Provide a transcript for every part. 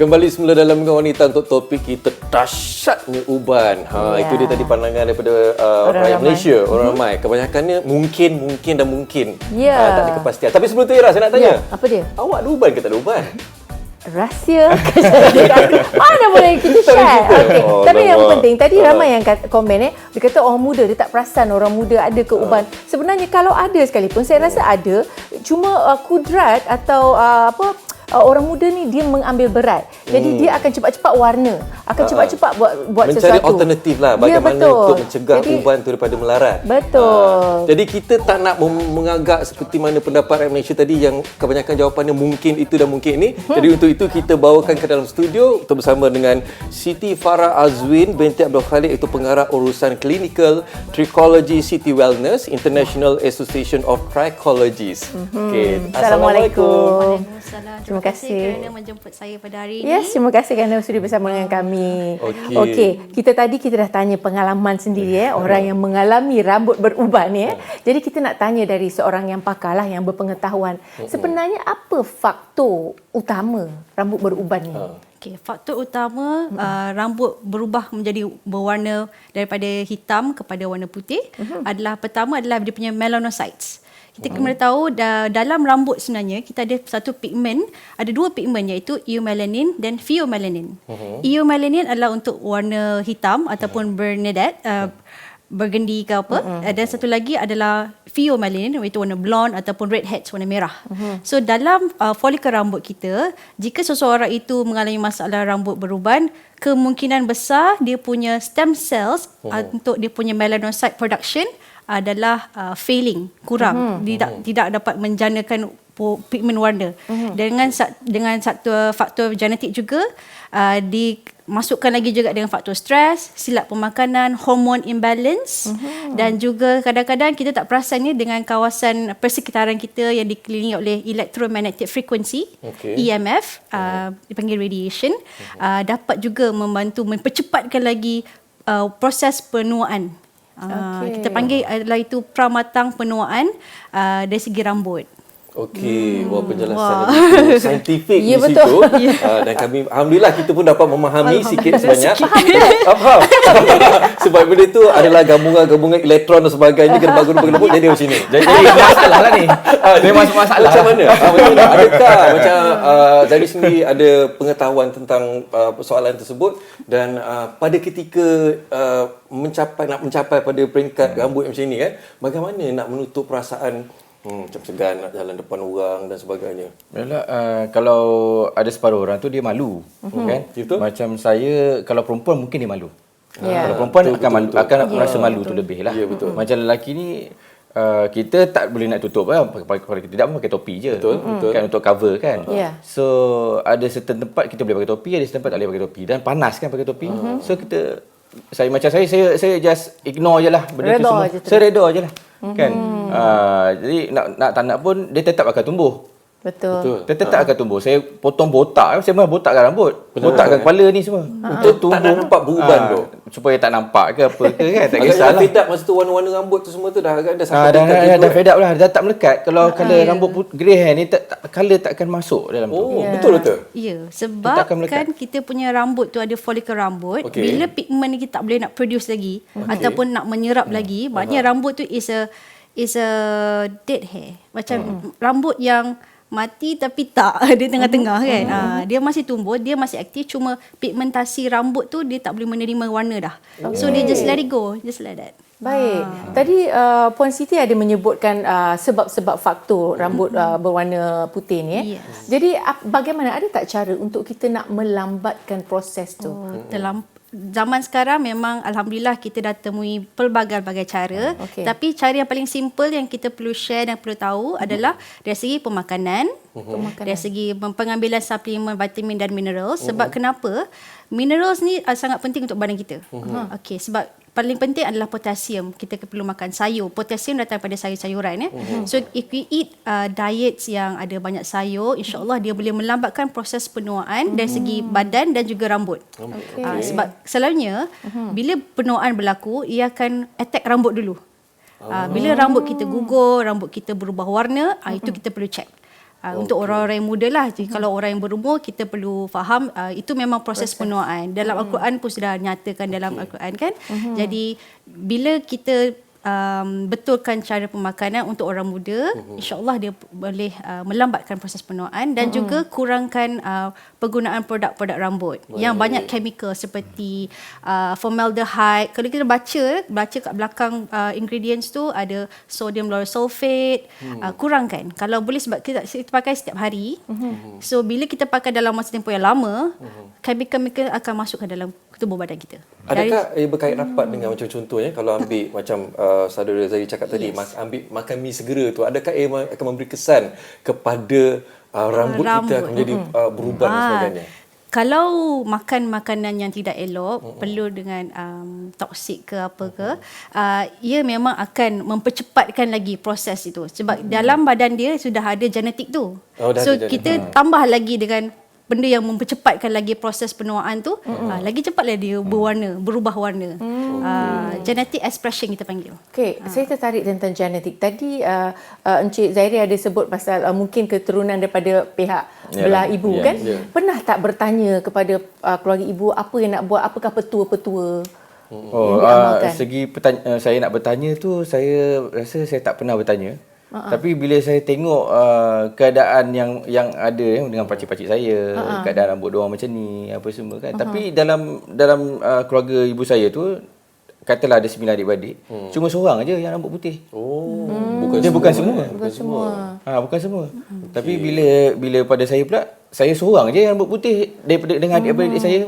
Kembali semula dalam Dengan Wanita untuk topik kita dahsyatnya uban. Itu dia tadi pandangan daripada rakyat Malaysia, orang ramai. Kebanyakannya mungkin dan mungkin. Tak ada kepastian. Tapi sebelum tu Ira, saya nak tanya. Apa dia? Awak ada uban ke tak ada uban? Rahsia. Mana boleh kita share. Okay. Tapi yang penting tadi ramai yang komen dia kata orang muda dia tak perasan orang muda ada ke uban. Sebenarnya kalau ada sekalipun saya rasa ada, cuma kudrat atau orang muda ni dia mengambil berat. Jadi dia akan cepat-cepat warna, akan cepat-cepat buat mencari sesuatu. alternatif lah bagaimana untuk mencegah uban tu daripada melarat. Betul. Jadi kita tak nak mengagak seperti mana pendapat rakyat Malaysia tadi yang kebanyakan jawapannya mungkin itu dan mungkin ini. Jadi untuk itu kita bawakan ke dalam studio untuk bersama dengan Siti Farah Azwin binti Abdul Khalik, itu pengarah urusan clinical trichology City Wellness International Association of Trichologists. Okay. Assalamualaikum. Terima kasih kerana menjemput saya pada hari ini. Yes, terima kasih kerana sudi bersama dengan kami. Okey, kita dah tanya pengalaman sendiri orang yang mengalami rambut beruban Jadi kita nak tanya dari seorang yang pakar lah, yang berpengetahuan. Sebenarnya apa faktor utama rambut beruban ni? Okey, faktor utama rambut berubah menjadi berwarna daripada hitam kepada warna putih adalah pertama adalah dia punya melanocytes. Kita kena tahu dalam rambut sebenarnya kita ada satu pigmen, ada dua pigmen iaitu eumelanin dan pheomelanin. Eumelanin adalah untuk warna hitam ataupun bernadette, burgundy ke apa. Dan satu lagi adalah pheomelanin iaitu warna blonde ataupun redheads, warna merah. So dalam folikel rambut kita, jika seseorang itu mengalami masalah rambut beruban, kemungkinan besar dia punya stem cells untuk dia punya melanocyte production adalah failing, kurang, tidak dapat menjanakan pigmen warna. Dengan satu faktor genetik juga, dimasukkan lagi juga dengan faktor stres, silap pemakanan, hormon imbalance, dan juga kadang-kadang kita tak perasan dengan kawasan persekitaran kita yang dikelilingi oleh electromagnetic frequency, EMF, dipanggil radiation, dapat juga membantu mempercepatkan lagi proses penuaan. Kita panggil adalah itu pramatang penuaan dari segi rambut. Okey, penjelasan yang saintifik di situ. Dan kami alhamdulillah kita pun dapat memahami sikit sebanyak. Faham. Sebab benda itu adalah gabungan elektron dan sebagainya, gerbang-gerbang jadi macam ni. Jadi masalah lah ni. Dia masuk masalah. Macam mana? Adakah macam dari sendiri ada pengetahuan tentang persoalan tersebut, dan pada ketika nak mencapai pada peringkat rambut macam ni bagaimana nak menutup perasaan macam segan nak jalan depan orang dan sebagainya? Yalah, kalau ada separuh orang tu dia malu, kan? Betul? Macam saya, kalau perempuan mungkin dia malu. Kalau perempuan akan rasa malu tu lebih lah. Ya, betul. Macam lelaki ni, kita tak boleh nak tutup tidak pun pakai topi je. Betul. Kan, untuk cover kan. So ada certain tempat kita boleh pakai topi, ada certain tempat tak boleh pakai topi, dan panas kan pakai topi. So saya just ignore je lah benda tu semua. Saya reda je lah. Kan. Jadi tak nak pun dia tetap akan tumbuh. Betul. Dia tetap akan tumbuh. Saya potong botak, saya memang botakkan rambut. Botakkan kepala ni semua. Untuk tak nak nampak beruban tu. Supaya tak nampak ke apa ke kan. Tak kisahlah. kisahlah. Fade up masa tu, warna-warna rambut tu semua tu dah sampai dah fade up lah. Dah tak melekat. Kalau color rambut grey hair ni color takkan masuk dalam tu. Betul. Ya, sebab kan kita punya rambut tu ada folikel rambut. Bila pigmen ni kita tak boleh nak produce lagi ataupun nak menyerap lagi, maknanya rambut tu is a dead hair. Macam rambut yang mati tapi tak dia tengah-tengah kan. Dia masih tumbuh, dia masih aktif, cuma pigmentasi rambut tu dia tak boleh menerima warna dah. So dia just let it go, just like that. Baik. Tadi Puan Siti ada menyebutkan sebab-sebab faktor rambut berwarna putih ni. Jadi bagaimana, ada tak cara untuk kita nak melambatkan proses tu? Zaman sekarang memang alhamdulillah kita dah temui pelbagai-bagai cara. Tapi cara yang paling simple yang kita perlu share dan perlu tahu adalah dari segi pemakanan, dari segi pengambilan suplemen vitamin dan mineral. Sebab kenapa? Minerals ni sangat penting untuk badan kita. Sebab paling penting adalah potasium. Kita perlu makan sayur. Potasium datang pada sayur-sayuran. So if we eat diets yang ada banyak sayur, insya-Allah dia boleh melambatkan proses penuaan dari segi badan dan juga rambut. Sebab selalunya bila penuaan berlaku, ia akan attack rambut dulu. Bila rambut kita gugur, rambut kita berubah warna, itu kita perlu check. Untuk orang-orang yang muda lah. Jadi kalau orang yang berumur, kita perlu faham itu memang proses penuaan. Dalam Al-Quran pun sudah nyatakan dalam Al-Quran kan. Jadi bila kita betulkan cara pemakanan untuk orang muda, insya-Allah dia boleh melambatkan proses penuaan dan juga kurangkan penggunaan produk-produk rambut yang banyak chemical seperti formaldehyde. Kalau kita baca kat belakang ingredients tu ada sodium lauryl sulfate, kurangkan. Kalau boleh sebab kita pakai setiap hari. So bila kita pakai dalam masa tempoh yang lama, chemical akan masuk ke dalam tubuh badan kita. Adakah berkait rapat dengan macam contohnya kalau ambil macam saudara Zahiri cakap tadi, ambil makan mi segera tu, adakah ia akan memberi kesan kepada rambut kita akan menjadi beruban dan sebagainya? Kalau makan makanan yang tidak elok, perlu dengan toksik ke apa ke, ia memang akan mempercepatkan lagi proses itu. Sebab dalam badan dia sudah ada genetik tu. So kita tambah lagi dengan benda yang mempercepatkan lagi proses penuaan tu, lagi cepatlah dia berubah warna. Genetic expression kita panggil. Okey, saya tertarik tentang genetik. Tadi Encik Zahiri ada sebut pasal mungkin keturunan daripada pihak belah ibu kan? Pernah tak bertanya kepada keluarga ibu apa yang nak buat, apakah petua-petua? Segi saya nak bertanya tu, saya rasa saya tak pernah bertanya. Tapi bila saya tengok keadaan yang ada dengan pakcik-pakcik saya, keadaan rambut diorang macam ni, apa semua kan. Tapi dalam keluarga ibu saya tu, katalah ada 9 adik-beradik, cuma seorang aja yang rambut putih. Bukan semua. Bukan semua. Tapi bila pada saya pula, saya seorang je yang rambut putih daripada dengan adik-beradik saya.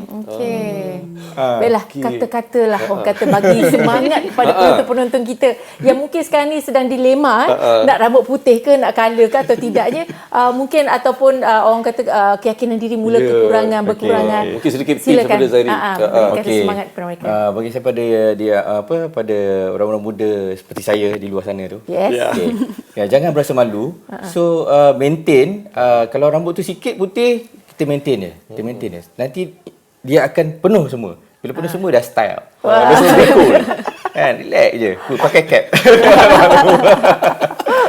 Baiklah, kata-katalah orang kata bagi semangat kepada penonton-penonton kita yang mungkin sekarang ni sedang dilema nak rambut putih ke, nak color ke atau tidaknya, mungkin ataupun orang kata keyakinan diri mula kekurangan, berkurangan. Mungkin sedikit tips daripada Zahiri. Kata semangat kepada mereka. Bagi saya pada orang-orang muda seperti saya di luar sana tu. Jangan berasa malu. So maintain, kalau rambut tu sikit putih, kita maintain je. Nanti dia akan penuh semua. Bila penuh semua dah style. Dah semua cool. Kan, relax je. Cool, pakai cap.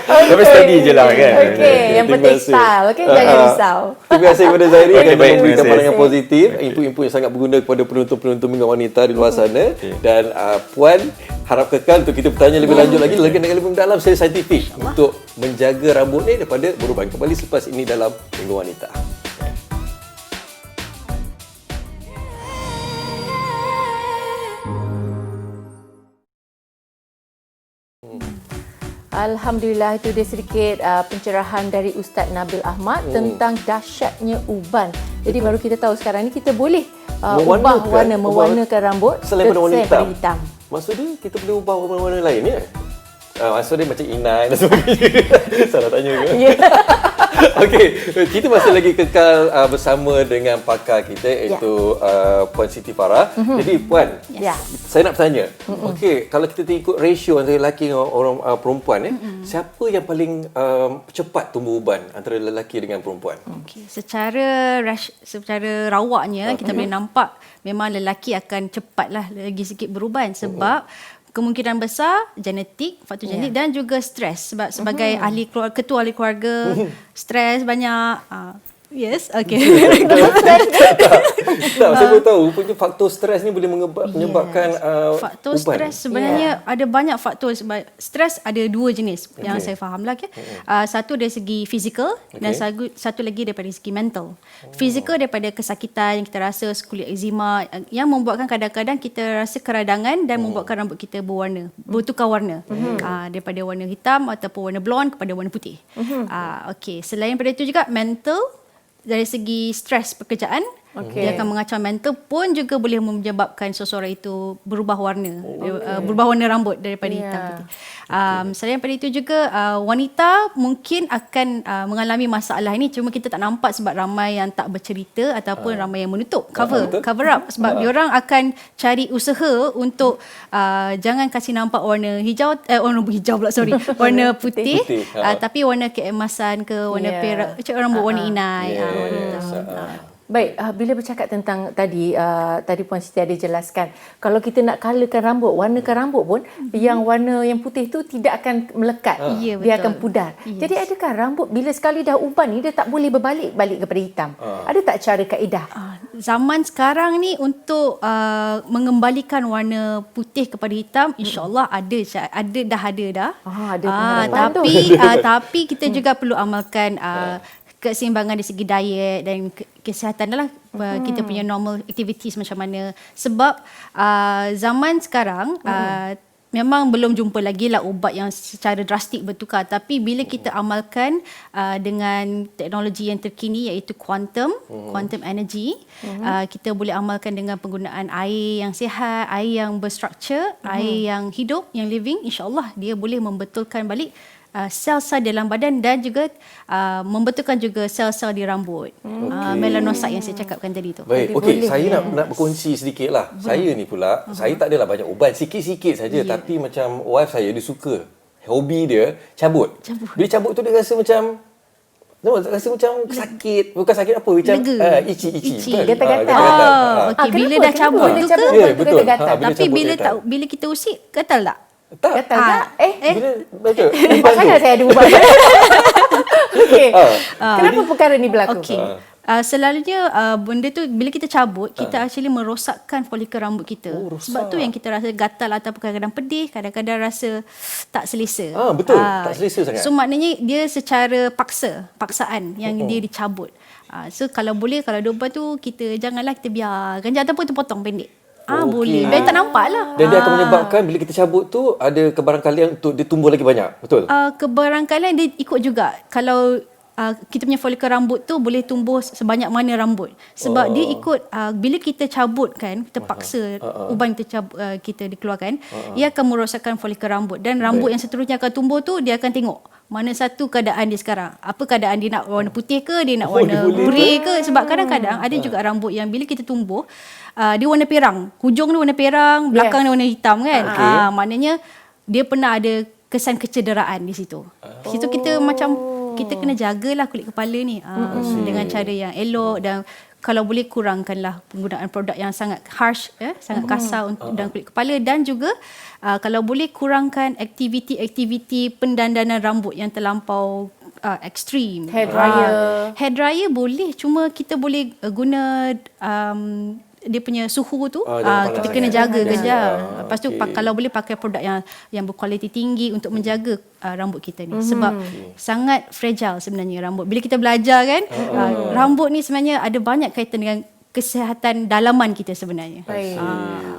Tapi steady je lah kan. Yang penting style. Jangan risau. Terima kasih kepada Zahiri yang memberikan pandangan positif, input-input yang sangat berguna kepada penonton-penonton Minggu Wanita di luar sana. Dan Puan harap kekal untuk kita bertanya lebih lanjut lagi dengan lebih mendalam secara saintifik untuk menjaga rambut ni daripada beruban. Kembali selepas ini dalam Minggu Wanita. Alhamdulillah, itu dia sedikit pencerahan dari Ustaz Nabil Ahmad tentang dahsyatnya uban. Jadi baru kita tahu sekarang ni kita boleh mewarnakan rambut selain pada warna hitam. Maksud dia kita boleh ubah warna-warna lain ya? Maksud dia macam inai dan sebagainya. Salah tanya ke? Okey, kita masih lagi kekal bersama dengan pakar kita iaitu Puan Siti Farah. Jadi Puan, saya nak bertanya. Okey, kalau kita ikut ratio antara lelaki dengan orang perempuan siapa yang paling cepat tumbuh uban antara lelaki dengan perempuan? Okey, secara rawaknya kita boleh nampak memang lelaki akan cepatlah lagi sikit beruban sebab kemungkinan besar faktor genetik dan juga stres sebab sebagai ketua ahli keluarga, stres banyak. Yes, okey. Saya baru tahu punya faktor stres ni boleh menyebabkan faktor uban. Stres sebenarnya ada banyak faktor sebab stres ada dua jenis yang saya faham lah. Satu dari segi fizikal dan satu lagi daripada segi mental. Fizikal daripada kesakitan yang kita rasa, kulit eczema yang membuatkan kadang-kadang kita rasa keradangan dan membuatkan rambut kita bertukar warna. Daripada warna hitam ataupun warna blonde kepada warna putih. Okey, selain daripada itu juga mental, dari segi stres pekerjaan, dia akan mengacau mental pun juga boleh menyebabkan seseorang itu berubah warna, berubah warna rambut daripada hitam putih. Selain daripada itu juga wanita mungkin akan mengalami masalah ini, cuma kita tak nampak sebab ramai yang tak bercerita ataupun ramai yang menutup, cover up sebab diorang akan cari usaha untuk jangan kasih nampak warna hijau, warna putih, tapi warna keemasan ke warna perak, rambut warna inai. Baik, bila bercakap tentang tadi Puan Siti ada jelaskan, kalau kita nak colourkan rambut, warnakan rambut pun, yang warna yang putih tu tidak akan melekat. Ya, Dia betul. akan pudar. Yes. Jadi adakah rambut bila sekali dah uban ni dia tak boleh berbalik kepada hitam? Ada tak cara kaedah? Zaman sekarang ni untuk mengembalikan warna putih kepada hitam, insya-Allah ada dah. Ada pengharapan tu. Tapi kita juga perlu amalkan keseimbangan dari segi diet dan kesihatan adalah kita punya normal activities macam mana. Sebab zaman sekarang memang belum jumpa lagi lah ubat yang secara drastik bertukar, tapi bila kita amalkan dengan teknologi yang terkini iaitu quantum energy, kita boleh amalkan dengan penggunaan air yang sihat, air yang berstruktur, air yang hidup, yang living, insya-Allah dia boleh membetulkan balik sel-sel dalam badan dan juga membetulkan juga sel-sel di rambut. Melanocyte yang saya cakapkan tadi tu. Baik, okey, saya nak berkongsi sedikit lah. Saya ni pula, saya tak adalah banyak ubat, sikit-sikit saja, tapi macam wife saya dia suka, hobi dia cabut. Bila cabut tu dia rasa macam sakit, bukan sakit apa, macam itchy. Gatal-gatal. Okey, bila dah Kenapa cabut dia tu cabut Ya, tu betul. gatal-gatal? tapi bila kita usik gatal tak? Tak. Gatal tak? Bila betul. Nampak sangat saya ada ubat. Okey. Kenapa perkara ni berlaku? Okey. Selalunya benda tu bila kita cabut, kita actually merosakkan folikel rambut kita. Sebab tu yang kita rasa gatal ataupun kadang-kadang pedih, kadang-kadang rasa tak selesa. Betul, tak selesa sangat. So maknanya dia secara paksaan yang dia dicabut. So kalau boleh, kalau ada ubat tu kita janganlah kita biarkan ataupun kita potong pendek. Boleh. Biar tak nampak lah. Dan dia akan menyebabkan bila kita cabut tu ada kebarangkalian untuk dia tumbuh lagi banyak. Betul? Kebarangkalian dia ikut juga. Kalau kita punya folikel rambut tu boleh tumbuh sebanyak mana rambut. Sebab dia ikut bila kita cabut kan, kita paksa uban kita dikeluarkan, ia akan merosakkan folikel rambut dan rambut yang seterusnya akan tumbuh tu dia akan tengok mana satu keadaan dia sekarang. Apa keadaan dia, nak warna putih ke, dia nak warna grey ke. Sebab kadang-kadang ada juga rambut yang bila kita tumbuh dia warna perang. Hujung dia warna perang, belakang dia warna hitam kan. Maknanya dia pernah ada kesan kecederaan di situ. Di situ kita macam kita kena jagalah kulit kepala ni dengan cara yang elok, dan kalau boleh kurangkanlah penggunaan produk yang sangat harsh, sangat kasar untuk dan kulit kepala, dan juga kalau boleh kurangkan aktiviti pendandanan rambut yang terlampau ekstrim. Hair dryer. Hair dryer boleh, cuma kita boleh guna dia punya suhu tu kita kena jaga kejap. Lepas tu kalau boleh pakai produk yang berkualiti tinggi untuk menjaga rambut kita ni. Sebab sangat fragile sebenarnya rambut. Bila kita belajar kan, rambut ni sebenarnya ada banyak kaitan dengan kesihatan dalaman kita sebenarnya. Baik.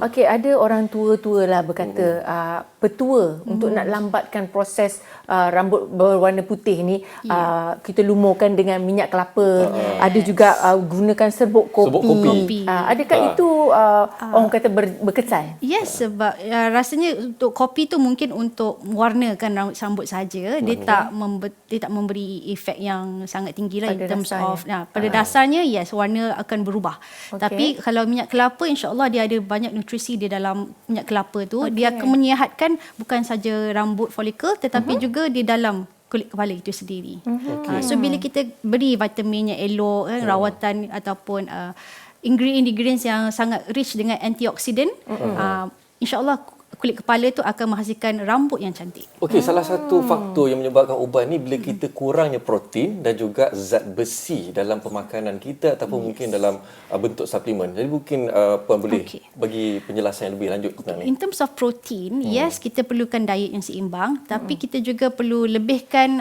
Okey, ada orang tua-tua lah berkata petua untuk nak lambatkan proses rambut berwarna putih ni, kita lumurkan dengan minyak kelapa. Ada juga gunakan serbuk kopi. Adakah itu orang kata berkesan? Yes, sebab rasanya untuk kopi tu mungkin untuk warnakan rambut saja. Dia tak memberi efek yang sangat tinggi lah in terms of pada dasarnya yes, warna akan berubah. Tapi kalau minyak kelapa, insya-Allah dia ada banyak nutrisi di dalam minyak kelapa tu. Dia akan menyihatkan bukan saja rambut folikel tetapi juga di dalam kulit kepala itu sendiri. So bila kita beri vitamin yang elok, rawatan ataupun ingredients yang sangat rich dengan antioksidan, insya-Allah kulit kepala tu akan menghasilkan rambut yang cantik. Okey, salah satu faktor yang menyebabkan uban ni bila kita kurangnya protein dan juga zat besi dalam pemakanan kita ataupun mungkin dalam bentuk suplemen. Jadi mungkin Puan boleh bagi penjelasan yang lebih lanjut tentang ni. In terms of protein, yes, kita perlukan diet yang seimbang, tapi kita juga perlu lebihkan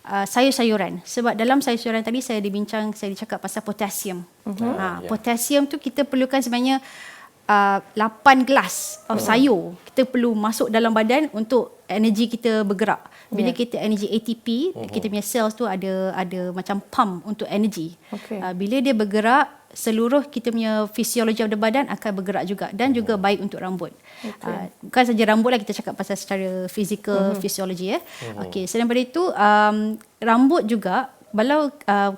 sayur-sayuran. Sebab dalam sayur-sayuran tadi saya cakap pasal potasium. Potasium tu kita perlukan sebenarnya 8 gelas of sayur kita perlu masuk dalam badan untuk energi kita bergerak. Bila kita energi ATP, kita punya cells tu ada macam pump untuk energi. Bila dia bergerak, seluruh kita punya fisiologi of the badan akan bergerak juga, dan juga baik untuk rambut. Bukan saja rambut lah, kita cakap pasal secara fizikal, fisiologi ya. Selain daripada itu, rambut juga kalau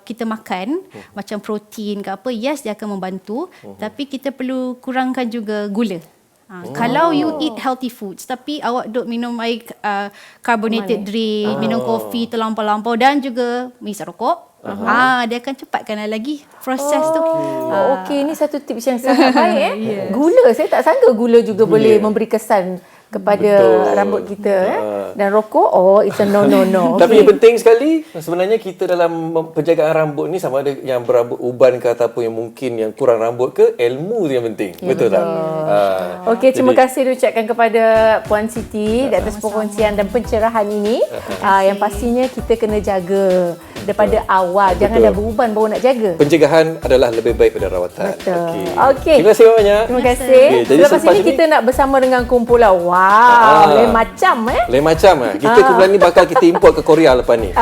kita makan macam protein ke apa, yes dia akan membantu, tapi kita perlu kurangkan juga gula. Kalau you eat healthy foods tapi awak duk minum air carbonated drink, minum kopi terlampau-lampau dan juga mengisap rokok, Dia akan cepatkan lagi proses tu. Okey, ini satu tips yang sangat baik Gula, saya tak sangka gula juga boleh memberi kesan kepada rambut kita dan rokok it's a no. Tapi yang penting sekali sebenarnya kita dalam penjagaan rambut ni, sama ada yang berambut uban ke ataupun yang mungkin yang kurang rambut ke, ilmu tu yang penting. Betul tak? Okey, terima kasih diucapkan kepada Puan Siti di atas perkongsian dan pencerahan ini. Yang pastinya kita kena jaga daripada awal. Jangan dah beruban baru nak jaga. Pencegahan adalah lebih baik daripada rawatan. Betul. Okey. Terima kasih banyak. Terima kasih. Jadi Lepas ini kita nak bersama dengan kumpulan. Lain macam Lain macam Kita kumpulan ni bakal kita import ke Korea lepas ni.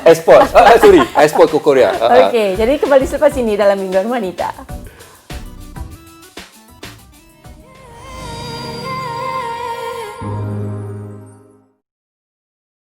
Export. Export ke Korea. Okey, jadi kembali selepas ini dalam Mingguan Wanita.